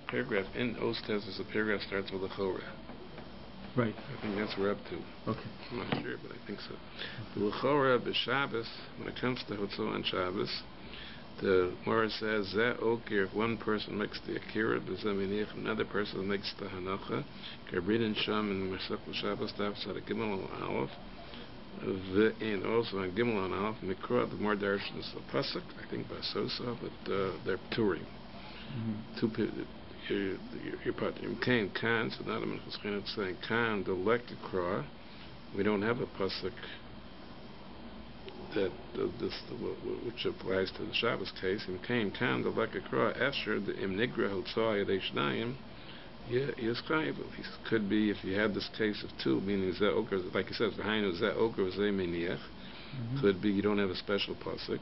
paragraph in Ostes is a paragraph starts with a Chora. Right. I think that's where we're up to. Okay. I'm not sure, but I think so. The L'chora b'Shabbos, when it comes to Hotzah on Shabbos, the Gemara says, Zeh Oker, if one person makes the Akira, b'Zeh another person makes the Hanacha, Kabrin and Sham and Masach Shabbos, Daf Sada Gimel on Aleph, and also on Gimel on Aleph, Mikra, the more darshan is the Pasuk, I think by Sosa, but they're touring. Two people. Your partner came Khan, so not a Minchas Chinuch saying Khan the Lekakra. We don't have a pasuk that which applies to the Shabbos case. And came Khan the Lekakra Esher the Imnigra Hotzah Yadeshnayim. Yes, it could be if you had this case of two, meaning Zeh Oker, like he says, Hainu Zeh Oker Zeh Meniach. Could be you don't have a special pasuk.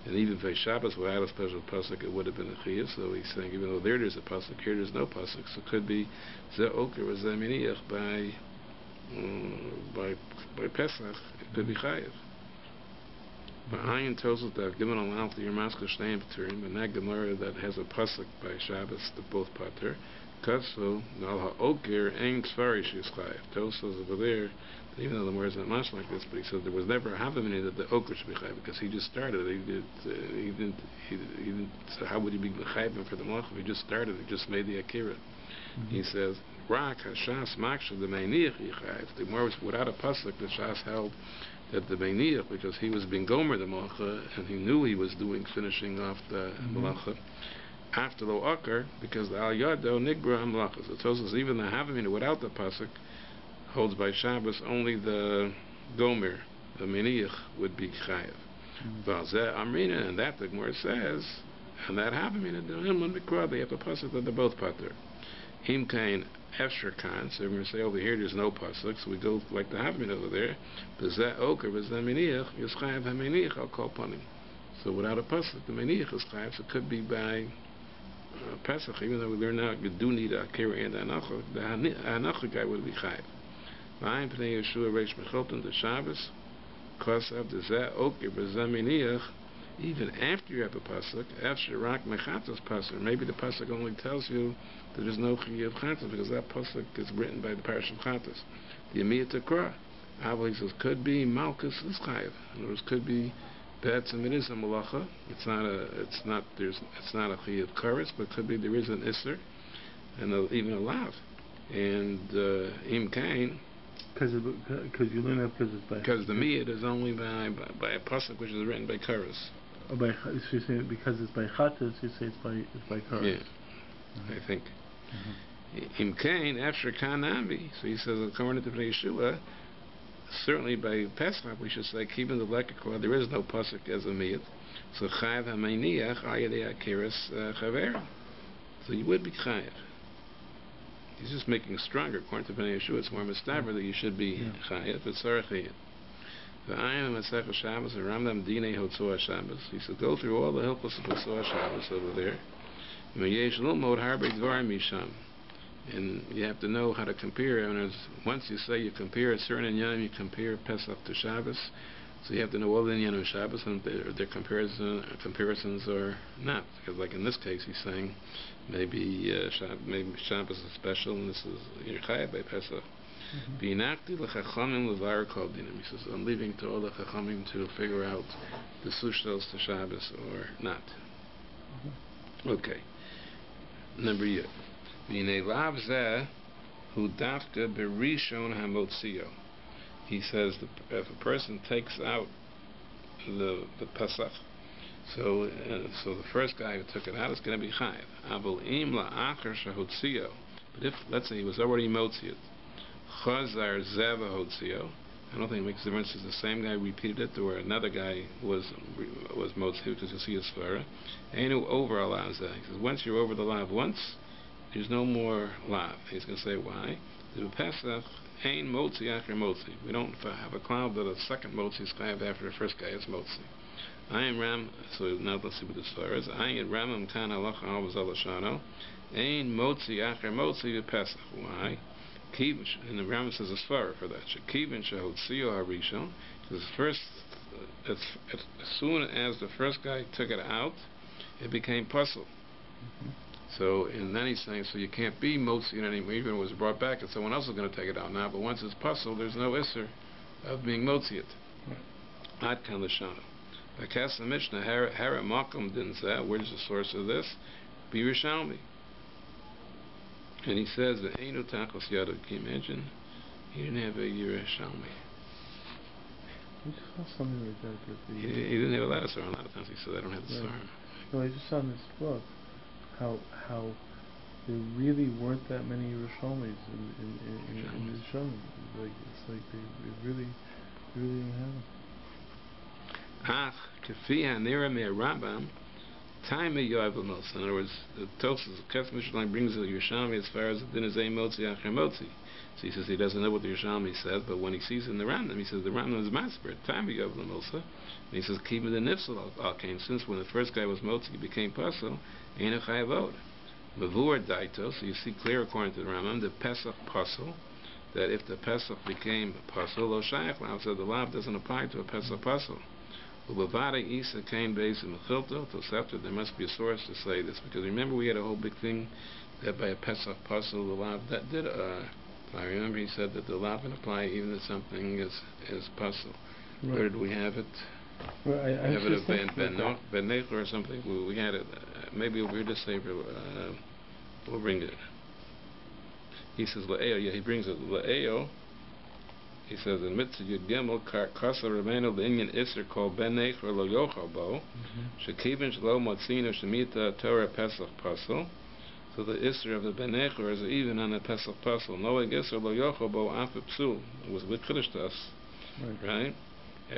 And even if Shabbos without a special pasuk, it would have been a chiyuv. So he's saying, even though there's a pasuk, here there's no pasuk. So it could be Zeh Oker or Zeh Miniach by Pesach. It could be chayiv. But Ayin tells us that given allow to your masker shtein p'turim, and that Gemara that has a pasuk by Shabbos, the both pater. Katsu Nal HaOker Ein Tzvari She's chayiv. Tells us over there. Even though the word is not much like this, but he said there was never a havamina that the oker should be chayiv because he just started. He didn't. So how would he be chayiv for the malach if he just started? He just made the akira. He says rak hashas maksha the meiniach chayiv. The more was without a pasuk. The shas held that the meiniach because he was being gomer the malacha and he knew he was finishing off the malacha after the oker because the al yado nigbra malachas. It tells us even the havamina without the pasuk holds by Shabbos only the Gomer, the Meniach, would be Chayev. Valzeh Amrina, and that the Gemara says, and that Havamina, they have a pasuk that they're both pater. Him kain Efsher kan, so we're going to say over here there's no pasuk, so we go like the Havamina over there. Bezeh Oker, Bezeh Meniach, is Chayev HaMeniach, I'll call upon him. So without a pasuk, the Meniach is Chayev, so it could be by Pesach, even though we're not, you do need a Kira and Anacha, the Anacha guy would be Chayev. V'ayim pnei Yeshua reish mecholten the Shabbos, kosav the Zeh Oker b'Zeh Miniach. Even after you have a pasuk, after rak mechatos pasuk, maybe the pasuk only tells you that there's no chiyuv chatos because that pasuk is written by the parish of chatos. The Yemiyah Tekra, Abel he says could be malchus is chayiv. In other words, could be that it is a malacha. It's not a chiyuv kares, but could be there is an isser and even a lav. And im kain. Because you learn that because the miyad is only by a pasuk which is written by kares. So you say because it's by chatas, you say it's by kares. Yeah, I think. Im kain after kanami. So he says according to Yeshua, certainly by Pesach we should say keeping the lekakor. There is no pasuk as a miyad. So chayav hameiniach ayadei akaris chaver. So you would be chayav. He's just making stronger. According to Bnei Yeshua, it's more mistaber that you should be chayav, but sarach chayit. The ayin Masech Shabbos and Ramdam Dinei Hotzah Shabbos. He said, go through all the hilchos of Hotzah Shabbos over there. And you have to know how to compare. And once you say you compare a certain inyan, you compare Pesach to Shabbos. So you have to know all the inyan of Shabbos and their comparisons or not. Because like in this case, he's saying maybe Shabbos is special and this is your chayav by Pesach. He says, I'm leaving to all the chachamim to figure out the sushtos to Shabbos or not. Okay. Number yet. He says if a person takes out the Pesach, so the first guy who took it out is going to be chayav. But if let's say he was already motziot, chazar zeva hotzio, I don't think it makes a difference. It's the same guy repeated it, or another guy was motziot because you see his svara. Ain't over allows that. He says once you're over the lav once, there's no more lav. He's going to say why? The Pesach ain't motzi after motzi. We don't have a cloud that a second motzi is chayav after the first guy is motzi. I am Ram. So now let's see what the svara is. I am Ramam kan halacha alvaz alashano. Ain't motzi after motzi the Pesach. Why? And the Ram says a svara for that. Shekivin shehotzio harishon. Because first, as soon as the first guy took it out, it became puzzle. So, and then he's saying, so you can't be motzi anymore, even if it was brought back and someone else is going to take it out now, but once it's puzzle, there's no isser of being motzi it. Ad kan l'shana. Akas the Mishnah, Hara Makom didn't say, where's the source of this? Be Rishalmi. And he says that Einu Tachos Yadav. Can you imagine? He didn't have a Yerushalmi. We just saw something like that. He didn't have a lot of Sarah. A lot of times he said, I don't have the Sarah. No, I just saw in this book how there really weren't that many Yerushalmis in the Yerushalmi. It's like they really didn't have them. Ach, Kafi HaNera Me'Rambam, Time Yoav Motzi. In other words, the Tosfos, the Kef Mishnah brings the Yerushalmi as far as the din is a Motzi Acher Motzi. So he says he doesn't know what the Yerushalmi says, but when he sees in the Rambam, he says the Rambam is Masber, Time Yoav Motzi. And he says, Keep the Nifsal al came. Since when the first guy was Motzi, he became Pasul, Ein Chayavod. Mavur Daito, so you see clear according to the Rambam, the Pesach Pasul, that if the Pesach became Pasul, Lo Shayach Lav, so the Lav doesn't apply to a Pesach Pasul. There must be a source to say this, because remember we had a whole big thing that by a Pesach Pasul the lav that did I remember he said that the lav can apply even if something is Pasul. Right. Where did we have it? Well, I have it a Ben Nechor or something. We had it maybe we'll just say we'll bring it. He says La'eo, yeah, he brings it La'eo. He says in Mitzvah Yud Gimel, Kasa Rabbeinu L'Inyan Isser called Ben Nechor Lo Yochal Bo, Shekivin Shlo Motzino Shemitah Torah Pesach Pasul. So the Isser of the Ben Nechor is even on the Pesach Pasul. Noeg Isser Lo Yochal Bo Afip Psul. It was with Kiddush to us, right?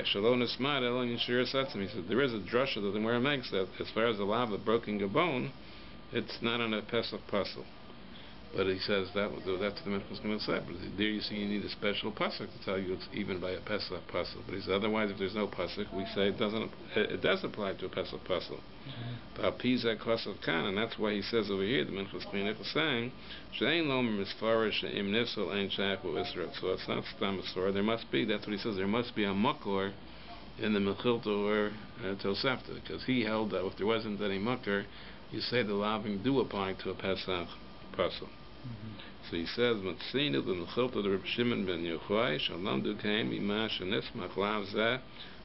Shalom Nismad Elon Shiur Satzim. He said there is a drasha that the Gemara makes that as far as the lav of broken a bone, it's not on a Pesach Pasul. But he says that's what the Minchas is going to say. But there you see you need a special pasuk to tell you it's even by a Pesach pasuk. But he says otherwise if there's no pasuk, we say it does apply to a Pesach pasuk. But Pizak Pasuk Kan, and that's why he says over here the Minchas Chinuch is saying Shein Lomer Misfarish Im Nifsal Ein Shach Israel. So it's not Stam Asor. There must be. That's what he says. There must be a makor in the Mechilta or Tosafta, because he held that if there wasn't any makor, you say the laving do apply to a Pesach pasuk. So he says, "Matzinu b'mechilta the Reb Shimon ben Yochai shalom dukeim imash anismach lav zeh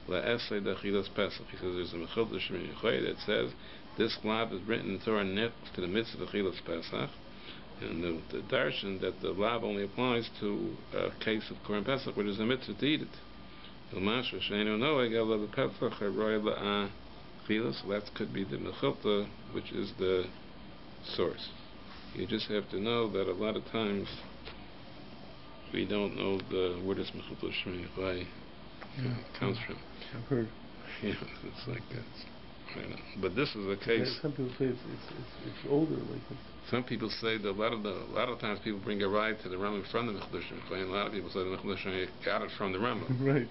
laesay dachilas Pesach." He says there's a mechilta Shimon Yochai that says this lav is written in the Torah next to the mitzvah dachilas Pesach, and the darshan that the lav only applies to a case of Korban Pesach, which is a mitzvah to eat it. Ilmash v'sheinu noeg ela b'Pesach haroy la'achilas. So that could be the mechilta, which is the source. You just have to know that a lot of times we don't know where this Mechilta Shemini comes from. I've heard. Yeah, it's like that. I know. But this is a case. Some people say it's older, like it's. Some people say that a lot of times people bring a ride to the Rambam from the Mechilta Shemini, and a lot of people say the Mechilta Shemini got it from the Rambam. Right.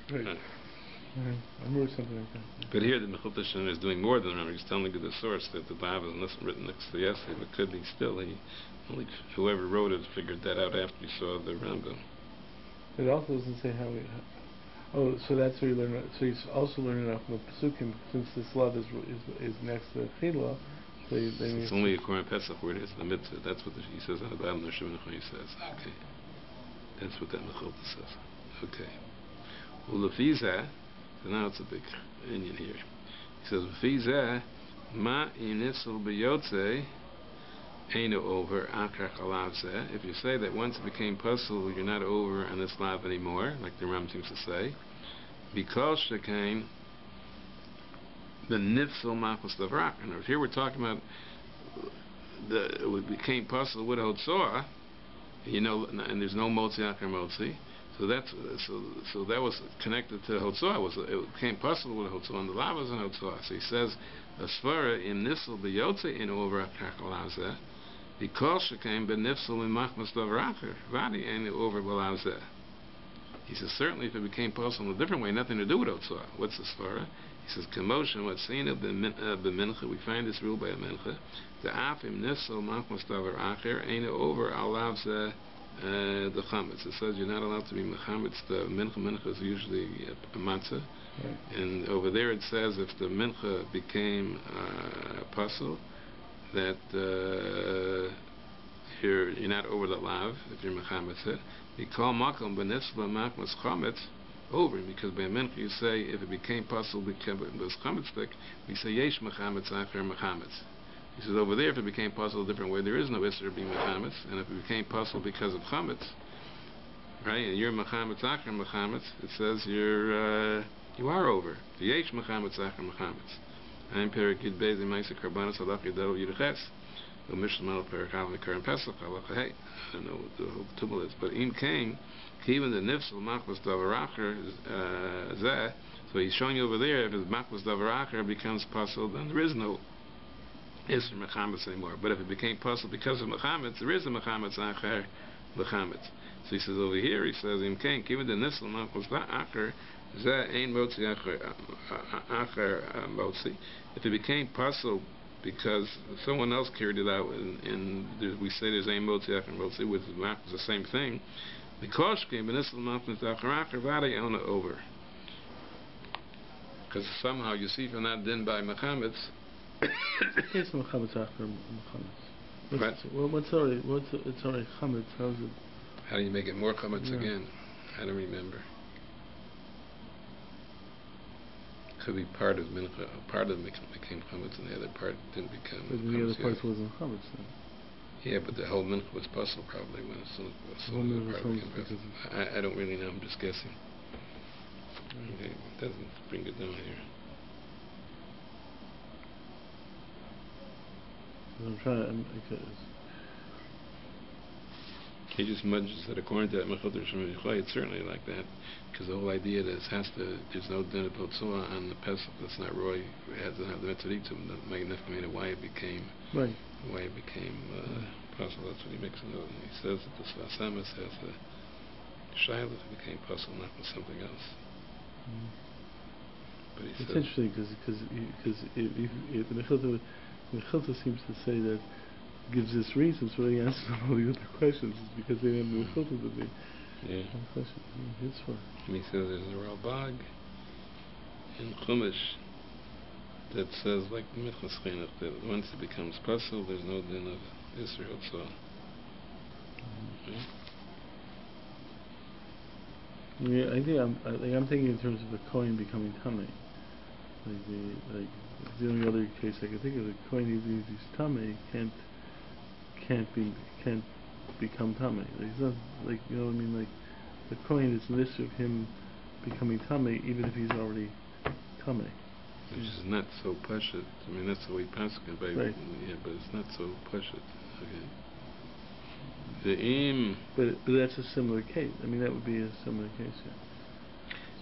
I remember something like that. But here the Mechilta Shemini is doing more than the Rambam. He's telling you the source that the Bible is written next to the essay, but could be still whoever wrote it figured that out after he saw the Rambam. It also doesn't say how we. So that's where you learn. So he's also learning off of Pesukim, since this love is next to Chila. So it's only a Korban Pesach where it is the mitzvah. That's what he says on the bottom. The Shimon He says. Okay, that's what that Mechilta says. Okay. Well, Lefizah. So now it's a big Indian here. He says, "V'fizeh ma inisel b'yotze einu over akar chalavzeh." If you say that once it became puzzle, you're not over on this lav anymore, like the Ram seems to say, because shekain the nifsel machos davrak. And here we're talking about it became puzzle with hotzoah, and there's no motzi akar motzi. So that was connected to Hotzoah. It became possible with Hotzoah, and the lav was in Hotzoah. So he says, "Asfara im nifsel b'yotze in over akakalazeh, because she came benifsel in machmas davracher vadi in over balazeh." He says certainly if it became possible in a different way, nothing to do with Hotzoah. What's the svara? He says, "Commotion what sina b'mincha." We find this rule by a mincha. The af im nifsel machmas davracher ain't over alavzeh. The chametz. It says you're not allowed to be mechametz. The mincha is usually a matzah, and over there it says if the mincha became pasul, that you're not over the lav if you're mechametz it. We call makom b'nitzvah machmas chametz over, because by mincha you say if it became possible because chametz, we say yesh mechametz acher mechametz. He says over there, if it became possible a different way, there is no isser being mechametz, and if it became possible because of chametz, right, and you're mechametz acher mechametz, it says you are over. Yesh mechametz acher mechametz. I'm perik yid beis imayse karbanos halach yidel yidches. The Mishnah perik halam mekar pesach halacha hey. I don't know what the whole tumult is, but im came, even the nifsel machmas davaracher zeh. So he's showing you over there, if his machmas davaracher becomes possible, then there is no isser mechametz anymore. But if it became possible because of mechametz, there is a mechametz acher mechametz. So he says over here, he says im came, even the nifsel machmas acher. If it became possible because someone else carried it out, and we say there's ein motzi acher motzi, which is the same thing, because over. Because somehow you see from that din by mechametz. It's mechametz acher mechametz. Right. Well, it's already chametz. How is it? How do you make it more chametz again? I don't remember. Could be part of mincha. Part of it became chametz, and the other part didn't become. But the other part wasn't chametz then. Yeah, but the whole mincha was puzzle probably when I don't really know. I'm just guessing. Okay, it doesn't bring it down here. I'm trying. He just mentions that according to that it's certainly like that, because the whole idea that there's no din of Potsua on the Pesach that's not Roy, it doesn't have the mitzvah to him, why it became possible. That's what he makes a note. And he says that the Svasamas has the Shiur that became possible, not with something else. But he it's interesting because the Mechilta seems to say that gives us reasons for the answers to all the other questions, is because they have no filter to be. Yeah. It's for. And he says there's a Ralbag in Chumash that says, like the Minchas Chinuch, that once it becomes possible, there's no din of Israel. So. Yeah, I think I'm thinking in terms of the coin becoming tummy. Like the only other case I can think of, the coin even if he's tummy can't become tummy. Like, it's not, like, you know what I mean? Like the coin is an issue of him becoming tummy even if he's already tummy. Which is not so pashut. I mean, that's the way Paskin, right. Yeah, but it's not so pashut. Okay. The im. But that's a similar case. I mean, that would be a similar case. Yeah.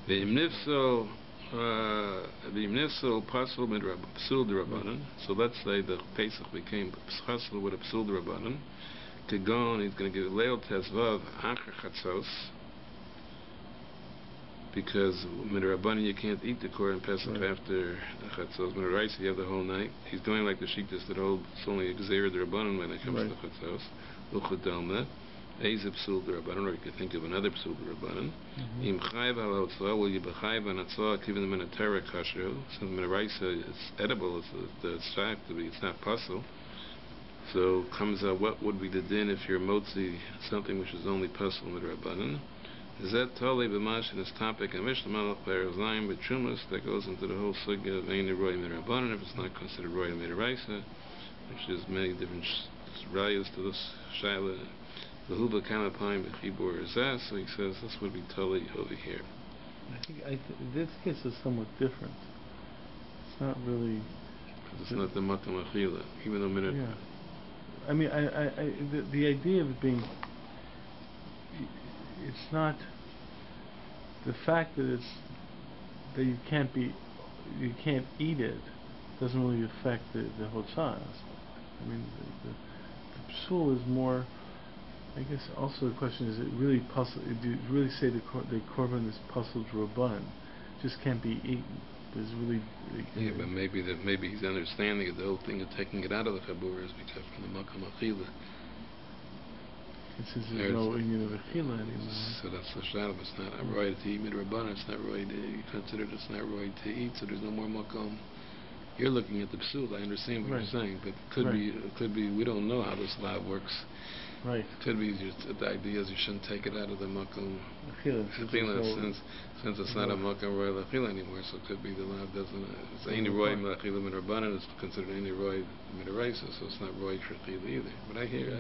The imnifso. The imnifso pasul mit psul d'Rabbanan. So let's say the Pesach became pasul with a psul d'Rabbanan. Kegon, he's going to give leil tezvav acher chatzos. Because midrabanan you can't eat the korban pesach after chatzos. Midraisa you have the whole night. He's doing like the shittas that hold it's only exer the rabbanan when it comes to chatzos. Uchadalma, eizeb psul d'Rabbanan, or you could think of another psul d'Rabbanan. Im chayv al hatzah, will you be chayv on hatzah given them in a terah kasher? So midraisa it's edible. It's fact to be. It's not puzzle. So comes out what would be the din if you're motzi something which is only puzzle midrabanan. Is that totally b'mash in this topic and Mishnah Malach Be'erzayim with Chumas that goes into the whole sugya of Ein Roy Midrabanan if it's not considered Roy Midraisa, which is many different rayos to this shaila. The Huba Kamapayim B'chibur Zah, so he says this would be totally over here. I think this case is somewhat different. It's not really. Because it's not the Matam Achila, even though minute. Yeah. I mean, the idea of it being. It's not the fact that you can't eat it doesn't really affect the whole child. I mean, the psul is more. I guess also the question is: it really puzzle? Do you really say the korban is puzzled rabban, just can't be eaten? There's really. Yeah, but maybe he's understanding of the whole thing of taking it out of the chabur is because from the makam achila. Since there's no union of achila anymore. So that's the shadow. It's not right to eat midrabanan. It's not right to consider it's not right to eat. So there's no more makom You're looking at the psul. I understand what you're saying, but it could be. We don't know how this law works. Right. It could be just the idea is you shouldn't take it out of the makom. Since it's not a makom roy lachila anymore, so it could be the law doesn't. It's any roy lachila midrabanan. It's considered any roy midaraisa, so it's not roy lachila either. But I hear,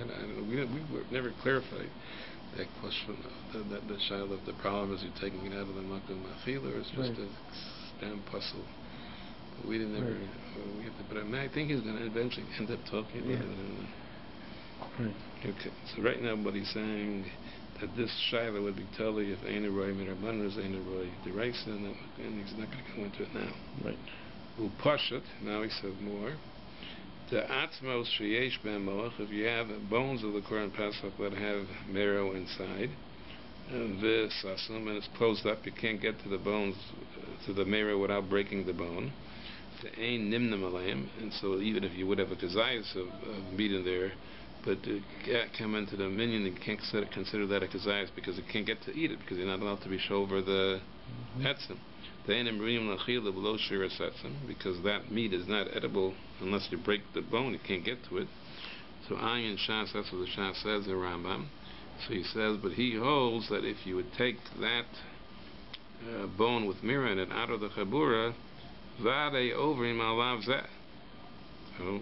we were never clarified that question. That the shaila of the problem is you're taking it out of the makom lachila, or it's just a damn puzzle. But we didn't ever. We have to, but I think he's going to eventually end up talking about it. Okay, so right now what he's saying that this shaila would be totally if Ein Roy Miraban is Ein Roy Deraisa, and he's not going to go into it now. Right. Upashat, now he says more. The Atzmos Sheyesh Ben Moach, if you have bones of the Korban Pesach that have marrow inside, and this asum, and it's closed up, you can't get to the bones, to the marrow without breaking the bone. The Ein Nimnam Aleim, and so even if you would have a kazayas of meat in there, but come into the minion, you can't consider that a kazayas because you can't get to eat it because you're not allowed to be shover the etzim. The enim riyum lachila below shiras etzim because that meat is not edible unless you break the bone. You can't get to it. So ayin shas, that's what the shas says in Rambam. So he says, but he holds that if you would take that bone with mirror in it out of the chabura, vade ovrim alav zeh. So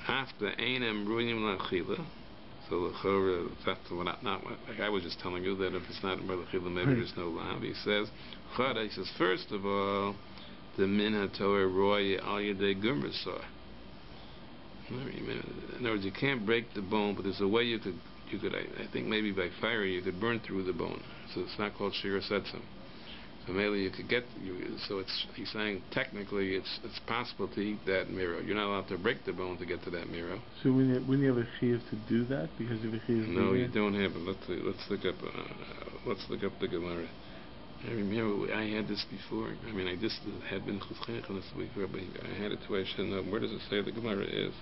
after Einem Ruinim Lachila, so the that's not like I was just telling you that if it's not Lachila, maybe there's no lav. He says, Chada, he says, first of all, the Minha Torah Roy Al Yedei Gumrasah. In other words, you can't break the bone, but there's a way you could I think maybe by fire you could burn through the bone. So it's not called Shiur Setzim. So maybe you could get. He's saying technically it's possible to eat that marrow. You're not allowed to break the bone to get to that marrow. So when you have a chiyuv to do that because you have a chiyuv. No, you don't have it. Let's look up the Gemara. I remember I had this before. I mean, I just had been chutchanech on this week, but I had it too. I should know. Where does it say the Gemara is?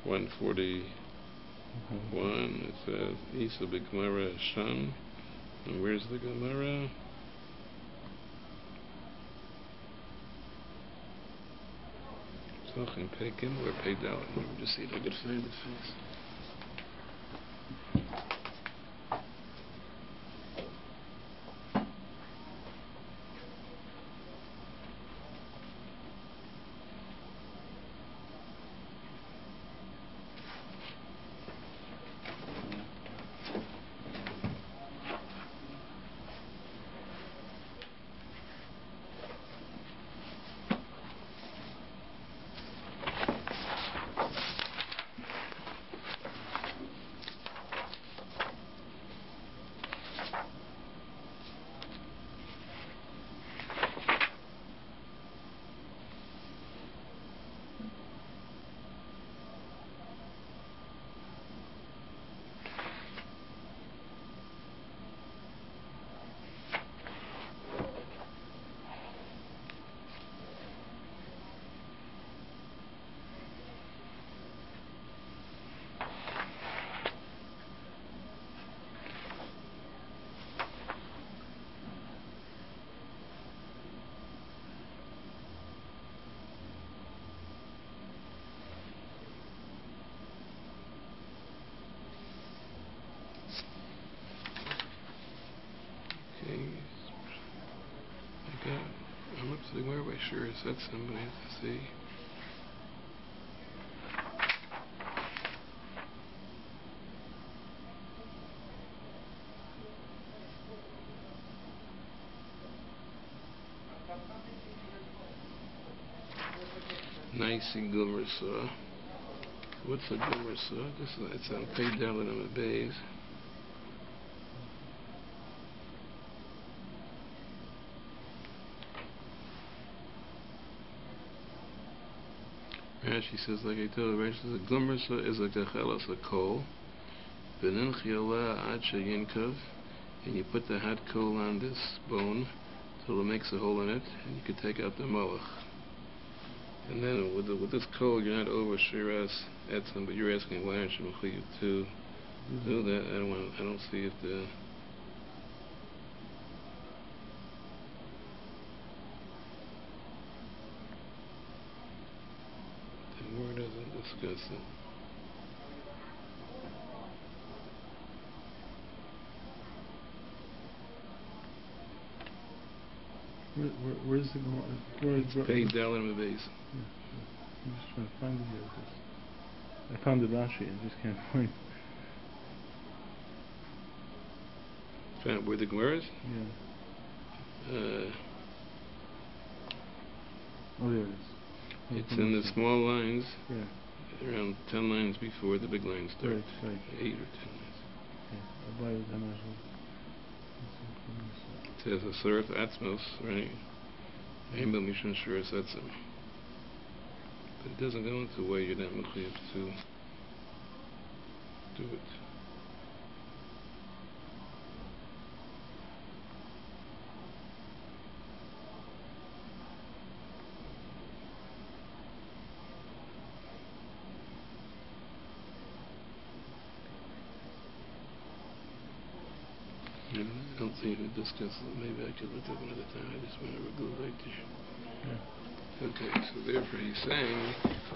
141. It says Isa b'Gemara Shan. And where's the Gemara? Talking pay Gimel or pay Dalet. Let me just see if I could find it fast. I'm up to the where by sure is that somebody has to see. Nice and Gumrasa. What's a Gumrasa? It's on page down on the base. Rashi says, like I told you, Rashi says, a Gumrasa is like a chelas, a coal. V'ninchi aleh ad sheyinkov, and you put the hot coal on this bone till it makes a hole in it, and you can take out the molech. And then with this coal, you're not over shiras etzim, but you're asking why aren't you mechuyev to do that? I don't see if the discuss it. Where's the It's paid down in the base. I'm just trying to find it here. I found the Rashi, I just can't find it. Found where the Gemara is? Yeah. Oh, there it is. It's in the small lines. Yeah. Around 10 lines before the big lines start. Right. 8 or 10 lines. Okay. It says a Surah Atzmos, right? Aim Mishon Shur Setzim. But it doesn't go into where you're not mechuyev to do it. I don't think we discussed it. Maybe I could look at another time. I just want to go right there. Yeah. Okay, so therefore he's saying,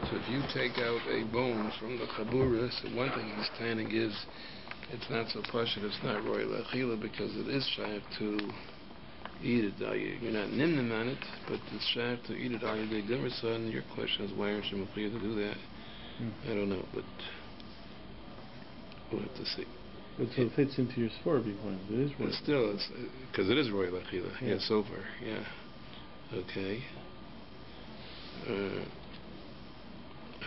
so if you take out a bone from the chabura, so one thing he's standing is, it's not so pashut, it's not royal achila, because it is shaykh to eat it. You're not nimnim on it, but it's shaykh to eat it. The Gemara, and your question is, why aren't you mechuyev to do that? I don't know, but we'll have to see. But so it fits into your spore point. It is royal. But still, it's because it is royal achila. Yeah, so far. Yeah. Okay. I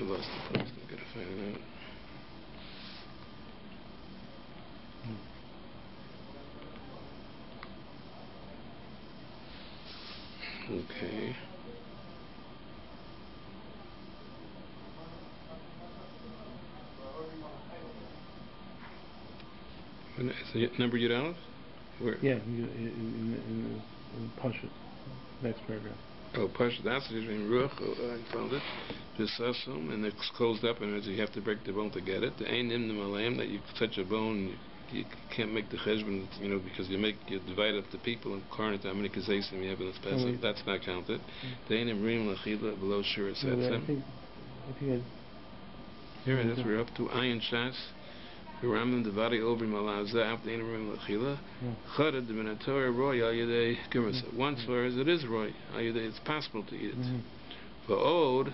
lost the post. I'm gonna find it out. Okay. Is the number you down? Where? Yeah, in Pashut. Next paragraph. Oh, Pashut, that's the in Ruach. I found it. Visasum, and it's closed up, and you have to break the bone to get it. The Ein Nimnim Alayim, that you touch a bone, you can't make the cheshbon, because you divide up the people and karnat how many kazesim you have in this passage. That's not counted. The Ein Nimrim Lachila below Shiur Setzim. I think here it is. We're up to Ayin Shas. Ramim Devari over Malaza after Ein Nimrim Lachila. Chadad the Minatorah Roy Al Yedei Gemara. Once whereas it is Roy Al Yedei, it's possible to eat it. Va'od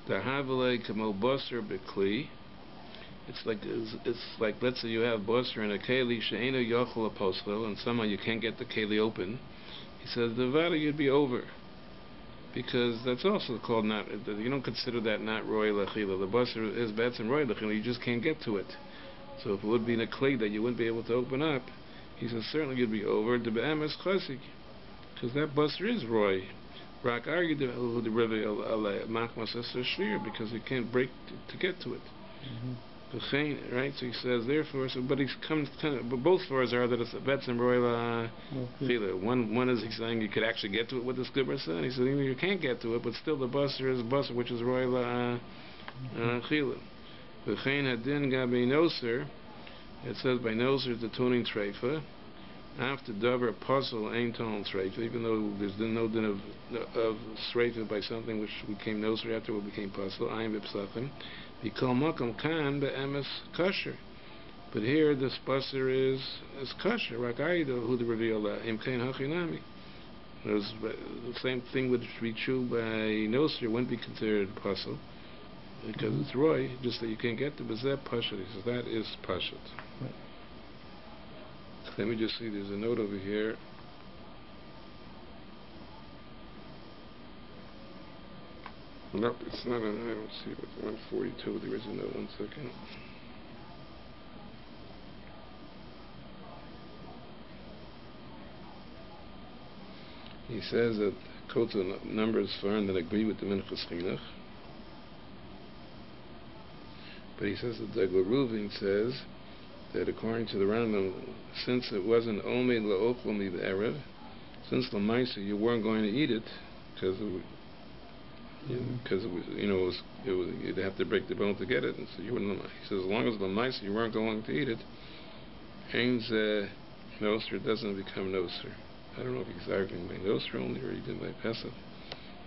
the Havalei Kamo Basar Bekli. It's like let's say you have basar and a keli she'ena yochel apostle, and somehow you can't get the keli open. He says the vada you'd be over, because that's also called not. You don't consider that not royal achila. The basar is bad and royal achila. You just can't get to it. So if it would be in a clay that you wouldn't be able to open up, he says certainly you'd be over. The be'emes chasik, because that basar is roy. Rak argued the Rabbi Machmas Shiur, because you can't break to get to it. Right, so he says therefore. So, but he's but both floors are that it's a betz and royal chila. One is he's saying you could actually get to it with the skipper and he said you can't get to it, but still the basar is basar, which is royal chila. V'chein hadin gabi noser. It says by noser the tuning treifa. After davar puzzle ain't ton treifa, even though there's no din of treifa by something which became noser after it became puzzle. Ayin v'psachim. But here this basar is kosher. The same thing would be true by noser, wouldn't be considered a puzzle because it's roy, just that you can't get to bazeh pashut. He says that is pashut. Let me just see, there's a note over here. Nope, it's not. I don't see it. 142. There is a note. 1 second. He says that quotes a number is foreign that agree with the Minchas Chinuch. But he says that the Ruvin says that according to the Rambam, since it wasn't only la'ochel the Erev, since l'maisa you weren't going to eat it because it was, you'd have to break the bone to get it, and so you wouldn't. He says as long as l'maisa you weren't going to eat it, Hain's noser doesn't become noser. I don't know if he's arguing by noser only or he did by pesach.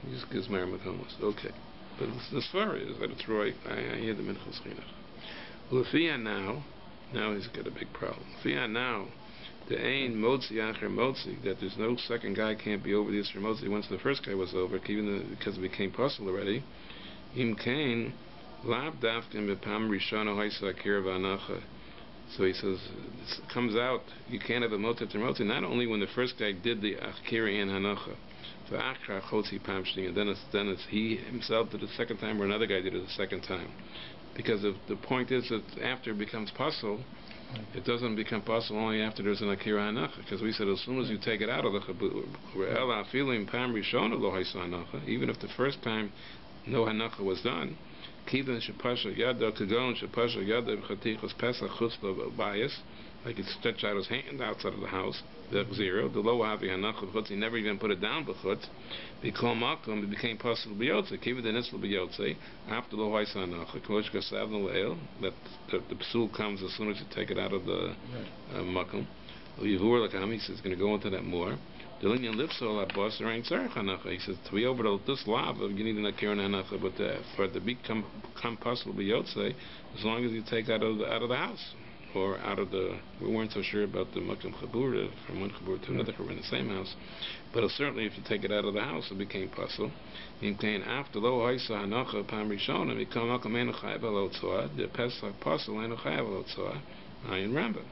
He just gives Maramat Homas. Okay. But the svara is that it's right. I hear the Minchas Chinuch. L'fia now he's got a big problem. L'fia now, the ain motzi acher motzi, that there's no second guy can't be over the Yisra motzi once the first guy was over, because it became possible already. Im kain lav dafkin b'pam rishona hoisa akir v'anacha. So he says, it comes out, you can't have a motzi to motzi, not only when the first guy did the akiri and hanacha, so akra chotzi pam shni, and then it's he himself did it the second time, or another guy did it the second time. Because the point is that after it becomes possible, it doesn't become possible only after there's an akira hanacha. Because we said as soon as you take it out of the chabur, even if the first time no hanacha was done, like he stretched out his hand outside of the house, that was zero. The low havi hanacha, he never even put it down b'chutz. It became possible b'yotze. Kiva the nitzvah b'yotze after the hoisa hanacha. K'mosh kasav n'leil, that the psul comes as soon as you take it out of the makom. Yivur l'kam, he says, it's going to go into that more. The linyan lipsol abos there ain't tzarech hanacha. He says to be over this lava, you need an akira hanacha, but for it to become possible b'yotze, as long as you take out of the house. Or out of we weren't so sure about the Makam Chabur, from one Chabur to another Chabur in the same house, but certainly if you take it out of the house, it became possible. After Lo Haisa Hanacha Pam Rishon, and become Makam Enochayev Alotzoa, the Pesach Pasul Enochayev Alotzoa, Ayin Rambam.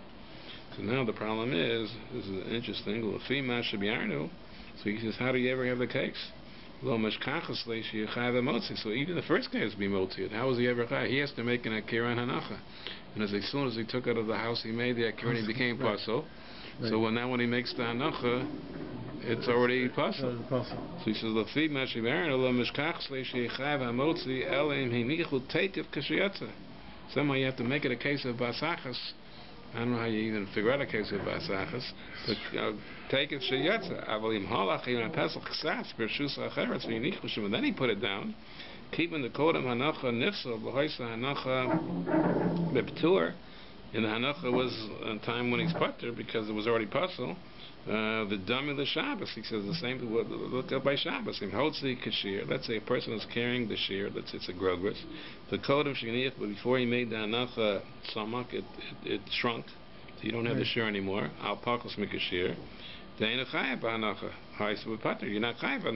So now the problem is, this is interesting, L'fi Mashabiarnu, so he says, how do you ever have the case? Lo Mashkachas Leishi Yechayev Motzi, so even the first guy has to be Motzi. How is he ever Chayev? He has to make an Akira and Hanacha. And as soon as he took out of the house, he made the akira and he became pasul. Right. So now when he makes the hanacha, it's already pasul. So he says, "L'fi mashivarin lo mishkach leisheichav hamotzi elim hinichu tekev kashiyatza." Somehow you have to make it a case of basachas. I don't know how you even figure out a case of basachas, but tekev shiyatza. Avalim halach in pesach ksas b'rshus acheretz v'yinichu shem. And then he put it down. Keeping the kodem hanacha nifsal b'hoisa hanacha b'ptur, and the hanacha was a time when he's putter because it was already pasul. The dummy the Shabbos, he says the same thing. Look up by Shabbos. In hotzi kashir, let's say a person is carrying the shear. Let's say it's a grogris. The kodem sheniach, but before he made the hanacha samak, it shrunk, so you don't have the shear anymore. Al pakos mikashir. You're not chayav on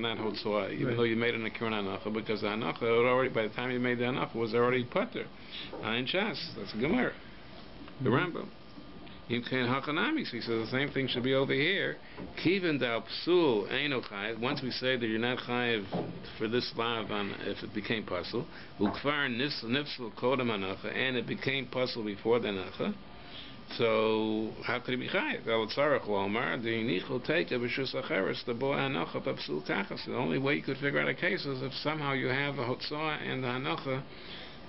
that hotzoah, even though you made an akira hanacha, because the hanacha already, by the time you made the hanacha, was already putter. Ayin Shas, that's a Gemara. The Rambam. You can hakanami. So he says the same thing should be over here. Kiven dal psul eino chayav. Once we say that you're not chayav for this lav on if it became pasul, ukvar nifsel kodem hanacha, and it became pasul before the hanacha. So how could he be chayiv? The only way you could figure out a case is if somehow you have a hotzah and the hanacha,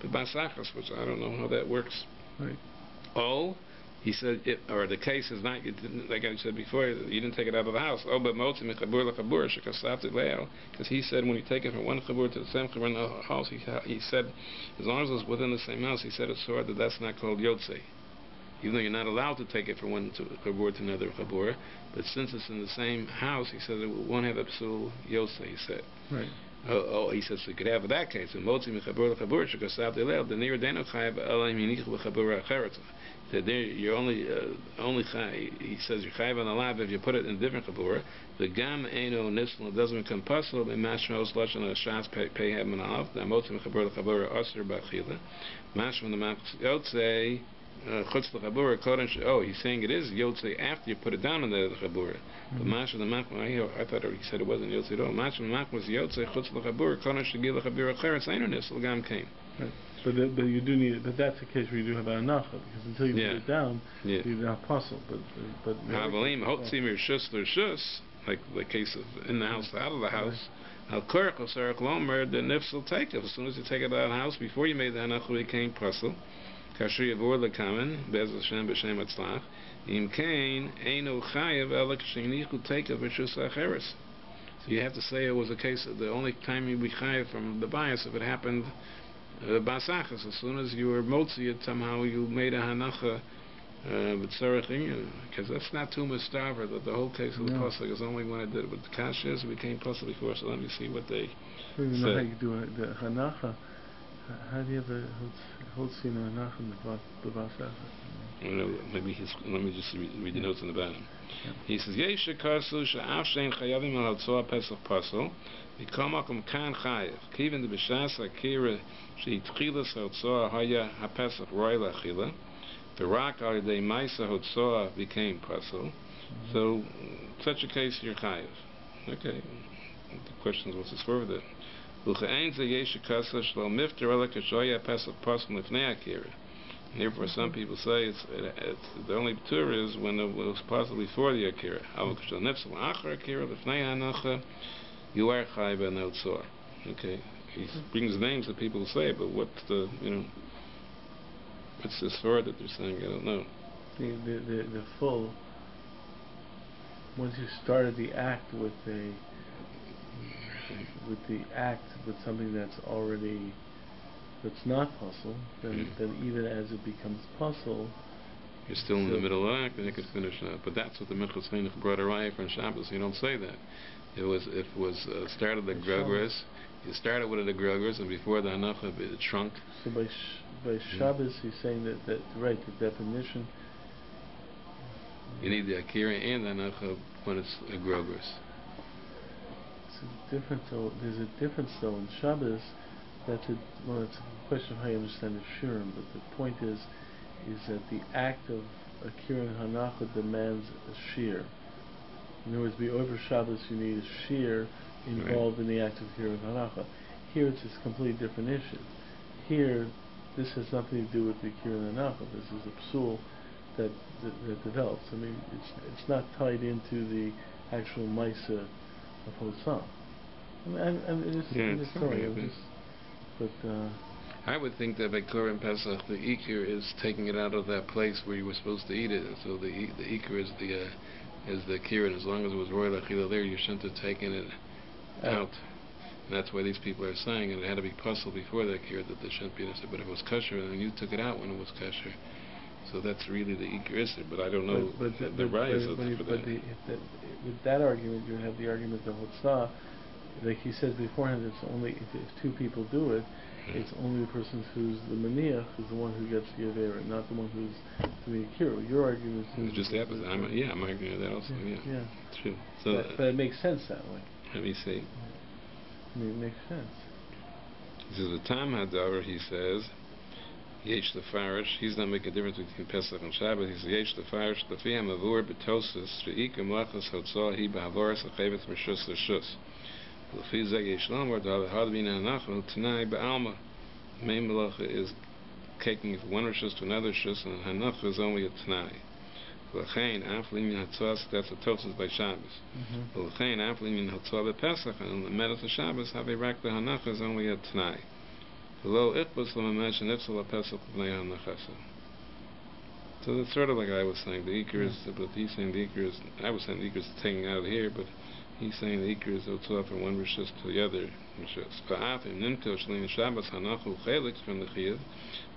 the basachas, which I don't know how that works. Right. Oh, he said, or the case is not. You didn't, like I said before, you didn't take it out of the house. Oh, but motzi mechabur lechabur shekasavti leil, because he said when you take it from one chabur to the same chabur in the house, he said as long as it's within the same house, he said it's sure that that's not called yotzei. Even though you're not allowed to take it from one chabur to another chabur, but since it's in the same house, he said it won't have a psul yosei, he said. Right. He says so you could have that case. And motzi mechabur lechabur shekasavti leil, the near deno chayav elam yinichu b'chabur acheret. That there you're only he says you're chayav on the lav if you put it in a different chabur. The gam eno nisl doesn't become possible. By mashmos lashon shas pei hem and alav. The motzi mechabur lechabur aser b'achila. Mashmon the machs yotzei. Chutz l'chabura koden. Oh, he's saying it is yotzei after you put it down in the chabura. But Masha the Machma, I thought he said it wasn't yotzei at all. Masha the Machma was yotzei chutz l'chabura koden shegil l'chabura cheretz einonis l'gam came. But you do need it. But that's the case where you do have an anacha, because until you put it down, you're not possible. But havalim hotzim rishus l'rishus, like the case of in the house out of the house. Al korach l'sarach lomer the nifsel take it. As soon as you take it out of the house, before you made the hanacha, it became pasul. Kasher yavor lekamen bez Hashem b'shem atzlach im kain eino chayev elak sheinichu teikav b'shus acheres. So you have to say it was a case of the only time you be chayev from the bias if it happened basachas. As soon as you were motzi it, somehow you made a hanacha But because that's not too much starver, that the whole case of the pasuk is only when I did it with the kashas, we came pasuk before, so let me see what they I don't even say. know how you do it, the hanacha. How do you have a holtzin hanacha in the basach? Maybe let me just read the notes on the bottom. He says, Yesha Karsu Sha'af Shein Chayavim Al Hatzoah Pesach Pasol V'Kamakom Kan Chayev Kivin the B'Shas Akira She'itchilas Hatzoah Haya HaPesach Roy Lachila the Rak Al Yedei Maisa Hatzoah became Pasol. So such a case you're Chayev. Okay. The question is, what's this for that? V'Cha'ein Ze Yesha Karsu Shlo Mifter Ela Kashoya Pesach Pasol Lifnei Akira. Therefore, some people say it's the only tour is when it was possibly for the Akira. Okay, he brings names that people say, but what's the what's this for that they're saying? I don't know. The full. Once you started the act with something that's already. That's not puzzle, then even as it becomes puzzle, you're still in the middle of the act, and you could finish up. But that's what the Minchas Chinuch brought a raya from Shabbos. You don't say that. It was started the grogras. You started with the grogras, and before the hanacha, it shrunk. So by Shabbos, he's saying that right, the definition. You need the akira and the hanacha when it's a grogras. There's a difference though in Shabbos. It's a question of how you understand the Shiur, but the point is that the act of Akira and Hanacha demands a Shiur. In other words, over Shabbos you need a Shiur involved in the act of Akira and Hanacha. Here it's a completely different issue. Here, this has nothing to do with the Akira and Hanacha. This is a psul that develops. I mean, it's not tied into the actual Maisa of Hotzah. And it is in the story. But I would think that by Koren Pesach, the Iker is taking it out of that place where you were supposed to eat it. And so the Iker is the Kirin. As long as it was Royal Achila there, you shouldn't have taken it out. And that's why these people are saying, and it had to be puzzled before that Kirin, that there shouldn't be. And I said, but if it was kosher, then you took it out when it was kosher. So that's really the Iker Isser. But I don't know the rise for that. With that argument, you have the argument of Hotzah. Like he says beforehand, it's only if two people do it, it's only the person who's the maniach is the one who gets the avera, not the one who's doing a kiro. Your argument is just the opposite. I'm arguing that also. Yeah. True. So, but it makes sense that way. Let me see. I mean, it makes sense. He says the Tam Hadavar. He says Yesh the Farish. He's not making a difference between Pesach and Shabbat. He says Yesh the Farish. The Fiyam Avur Betosis Sheikah Malachas Hotzah He Bahavoras Achevet Meshus Leshus. L'fi zeh yeshlam or the had been anachal tonight ba'alma. Main malacha is taking it from one rishus to another rishus, and hanacha is only a t'nai. L'chein aflim min hatzos, that's a tosis by Shabbos. L'chein aflim min hatzos bePesach, and the medas of Shabbos have a rak the hanacha is only a t'nai. Lo itbus l'mamesh and ifsal haPesach b'nei hanachasa. So that's sort of like I was saying. The ikar is, but he's saying the ikar is. I was saying the ikar is taking out of here, but. He's saying the Iker is Otzah from one Rishus to the other Rishus. Va'afim nimto shlin Shabbos hanachu chelik from the Chiyuv.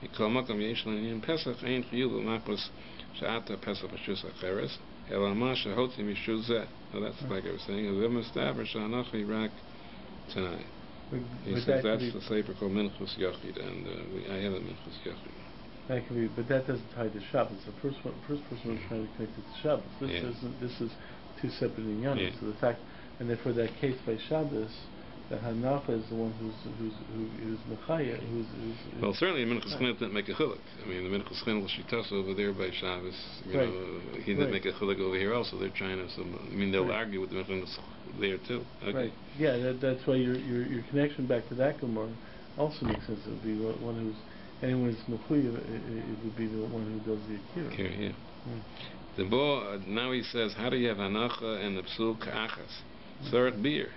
Mikol makam yesh l'nyan Pesach ein Chiyuv l'makos she'ata Pesach Rishus acheres. Elama shehotzi mishuz zeh. Now that's like I was saying. V'im establish hanachu rak tonight. He says that's the Sefer called Minchas Yochid, and I have a Minchas Yochid. That can be, but that doesn't tie to Shabbos. The first person was trying to connect it to Shabbos. This is two separate inyanim. So the fact, and therefore that case by Shabbos, the Hanacha is the one who's Mechaya, who's well, certainly the Minchas Chinuch didn't make a chiluk. I mean, the Minchas Chinuch Shitas over there by Shabbos, he didn't make a chiluk over here also. They're trying to, they'll argue with the Minchas there too. Okay. Right. Yeah, that's why your connection back to that Gemara also makes sense. It would be one who's anyone's Mechuyev, it would be the one who does the Akira. The Bo, now he says, how do you have Hanacha and the Psul Ka'achas? Third beer.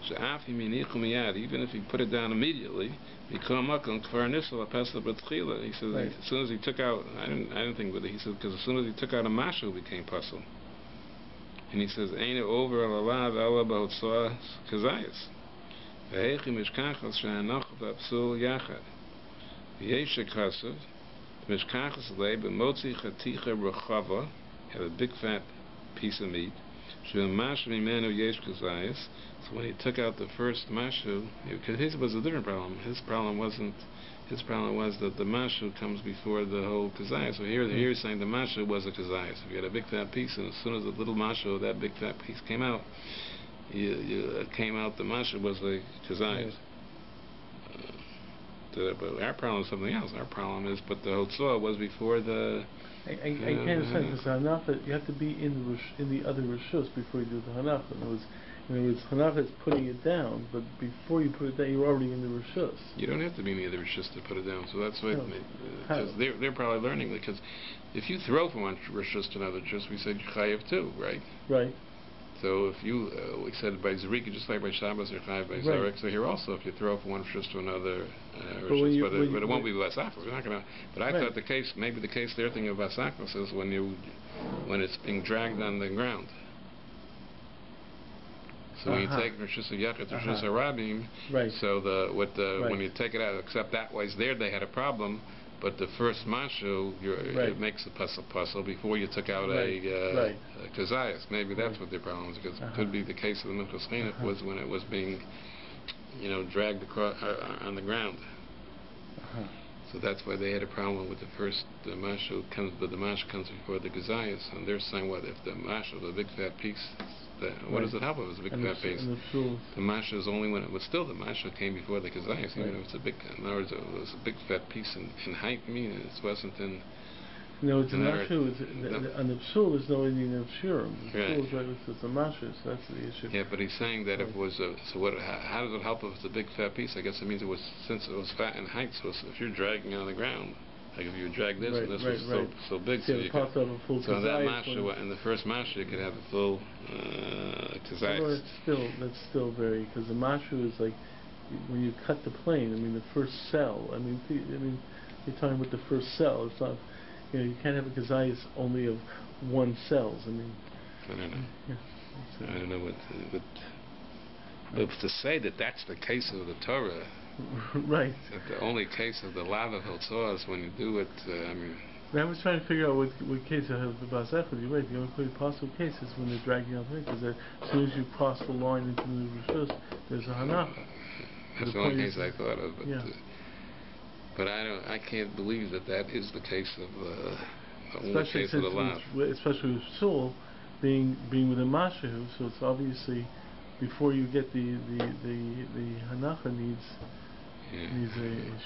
Even if you put it down immediately, he says, as soon as he took out, I didn't think with it, he said, because as soon as he took out a mashu, it became pasul. And he says, ain't it over alav ela b'hotzah kazayas? V'heichim ishkachas she'hanach v'apsul yachad. V'yesh shekasav, Mishkachas lebe motzi chaticha rechava, had a big fat piece of meat. Shemash mimenu yesh kazayis. So when he took out the first mashu, because his was a different problem. His problem was that the mashu comes before the whole kazayis. So here he's saying the mashu was a kazayis. If you had a big fat piece, and as soon as the little mashu, that big fat piece came out, the mashu was a kazayis. But our problem is something else. Our problem is, but the Hotzah was before the. I can't understand, because hanacha, you have to be in the other rishus before you do the hanacha. In other words, hanacha is putting it down, but before you put it down, you're already in the rishus. You don't have to be in the other rishus to put it down. So that's why, because they're probably learning, because if you throw from one rishus to another rishus, we said chayev too, right? Right. So if you, we said by Zerika, just like by Shabbos, you're chayav by Zarek. So here also, if you throw from one rishus to another rishus, but it won't be basakos. We're not going to. But I thought the case, maybe the case they're thinking of basakos is when it's being dragged on the ground. So when you take rishus of yachid to rishus of rabim, so when you take it out, except that way there they had a problem. But the first mashu, it makes a puzzle before you took out a kazayas. Maybe that's what their problem was, because it could be the case of the Minchas Chinuch was when it was being, dragged across on the ground. So that's why they had a problem with the first mashu comes, but the mashu comes before the kazayas, and they're saying what if the mashu, the big fat piece. What does it help if it's a big fat piece? The masha is only when it was still the masha came before the kazayas. Even if it's a big, in other words, it was a big fat piece in height. I mean, it wasn't in. No, it's a masha. On the psul, there's no Indian of shiur. The psul is right. It's a masha, so that's the issue. Yeah, but he's saying that if it was so what? How does it help if it's a big fat piece? I guess it means it was, since it was fat in height. So if you're dragging it on the ground. Like if you drag this, and this was so big, so you could. So that masha, in the first masha, you could have a full kazayas. That's still very, because the masha is like when you cut the plane. I mean, the first cell. I mean, you're talking about the first cell. It's not, you can't have a kazayas only of one cells. I mean, I don't know. Yeah, I don't know what. But to say that that's the case of the Torah. Right. That the only case of the lava Hotzah is when you do it. I was trying to figure out what case I have the basechut. You're right. The only possible case is when they're dragging out the thing, because as soon as you cross the line into the rishus, there's a hanacha. That's the only case I thought of. But, but I can't believe that is the case of the only case of the lava. Especially with psul being with a mashahu, so it's obviously before you get the hanacha needs a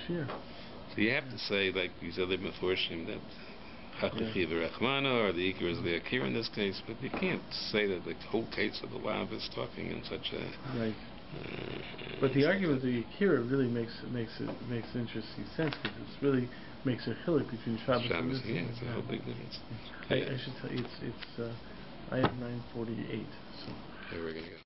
shiur. So you have to say, like these other meforshim, that halachik v'rachmana, or the ikar is the akir in this case, but you can't say that the whole case of the lav is talking in such a. Right. But the argument of the akira really makes interesting sense, because it really makes a chiluk between Shabbos and this. Yeah, it's a whole big difference. I should tell you, I have 9:48. So. Okay, we're gonna go.